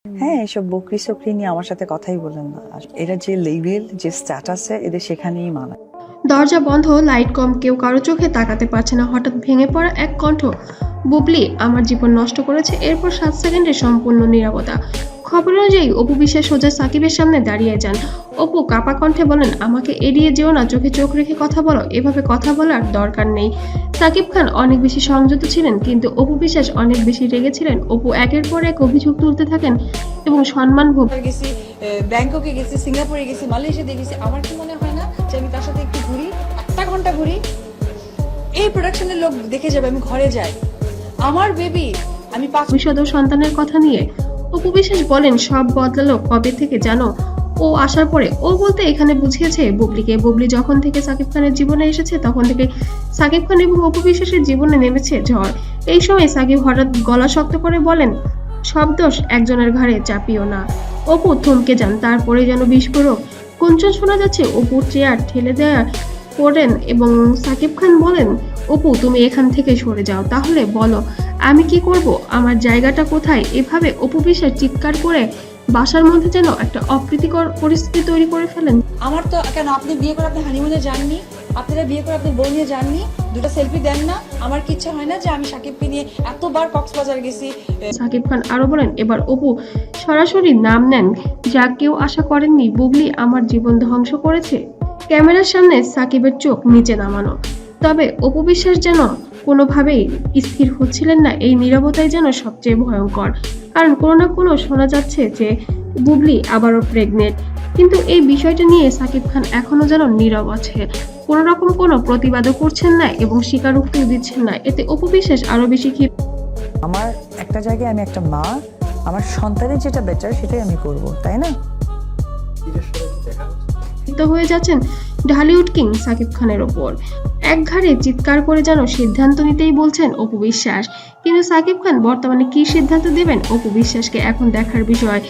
হ্যাঁ, এসব বকরি-চকরি নিয়ে আমার সাথে কথাই বলেন না। আর এরা যে লেভেল, যে স্ট্যাটাসে এদের সেখানেই মানায়। দরজা বন্ধ, লাইট কম, কেউ কারো চোখে তাকাতে পারছে না। হঠাৎ ভেঙে পড়া এক কণ্ঠ, বুবলি আমার জীবন নষ্ট করেছে। এরপর 7 সেকেন্ডে সম্পূর্ণ নীরবতা। খবর অনুযায়ী অপু বিশ্বাস সোজা সাকিবের সামনে দাঁড়িয়ে যান। অপু কাপা কণ্ঠে বলেন, আমাকে এড়িয়ে যেও না, চোখে চোখ রেখে কথা বলো, এভাবে কথা বলার দরকার নেই। সাকিব খান অনেক বেশি সংযত ছিলেন, কিন্তু অপু বিশ্বাস অনেক বেশি রেগেছিলেন। অপু একের পর এক অভিযোগ তুলতে থাকেন এবং সম্মান গেছি, ব্যাংককে গেছি, সিঙ্গাপুরে গেছি, মালয়েশিয়াতে গেছি। আমার কি মনে হয় না যে আমি তার সাথে একটু ঘুরি, 1 ঘন্টা ঘুরি, এই প্রোডাকশনের লোক দেখে যাবে আমি ঘরে যাই, আমার বেবি, আমি 5 ভবিষ্যৎ ও সন্তানের কথা নিয়ে অপু বিশ্বাস বলেন, সব বদলালো কবে থেকে জানো? ও আসার পরে। ও বলতে এখানে বুঝিয়েছে বুবলিকে। বুবলি যখন থেকে সাকিব খানের জীবনে এসেছে তখন থেকে সাকিব খান এবং অপু বিশ্বাসের জীবনে নেমেছে ঝড়। এই সময় সাকিব হঠাৎ গলা শক্ত করে বলেন, সব দোষ একজনের ঘাড়ে চাপিও না। অপু থমকে যান, তারপরে যেন বিস্ফোরক গুঞ্জন শোনা যাচ্ছে। অপুর চেয়ার ঠেলে দেয়া পড়েন এবং সাকিব খান বলেন, অপু তুমি এখান থেকে সরে যাও, তাহলে বলো আমি কি করব, আমার জায়গাটা কোথায়? এভাবে অপু বিশ্বাস চিৎকার করে বাসার মধ্যে যেন একটা অপ্রীতিকর পরিস্থিতি তৈরি করে ফেলেন। আমার তো কেন, আপনি বিয়ে করে আপনি হানিমুনে যাননি? আপনারা বিয়ে করে আপনি বউ নিয়ে যাননি? দুটো সেলফি দেন না? আমার কি ইচ্ছা হয় না যে আমি সাকিবকে নিয়ে এতবার কক্সবাজার গেছি? সাকিব খান আরো বলেন, এবার অপু সরাসরি নাম নেন, যা কেউ আশা করেননি। বুবলি আমার জীবন ধ্বংস করেছে। ক্যামেরার সামনে সাকিবের চোখ নিচে নামানো, তবে অপু বিশ্বাস যেন কোনোভাবেই স্থির হচ্ছিলেন না। এই নীরবতাই যেন সবচেয়ে ভয়ঙ্কর, কারণ কোনো না কোনো শোনা যাচ্ছে যে বুবলি আবারও প্রেগনেন্ট। কিন্তু এই বিষয়টা নিয়ে সাকিব খান এখনো যেন নীরব আছে, কোনো রকম কোনো প্রতিবাদও করছেন না এবং স্বীকারোক্তিও দিচ্ছেন না। এতে অপু বিশ্বাস আরো বেশি আমার একটা জায়গায় আমি একটা মা, আমার সন্তানের যেটা বেটার সেটাই আমি করব, তাই না? ক্ষিপ্ত হয়ে যাচ্ছেন ঢালিউড কিং সাকিব খানের ওপর। এক ঘাড়ে চিৎকার করে যেন সিদ্ধান্ত নিতেই বলছেন অপু বিশ্বাস। কিন্তু সাকিব খান বর্তমানে কি সিদ্ধান্ত দেবেন অপু বিশ্বাসকে এখন দেখার বিষয়।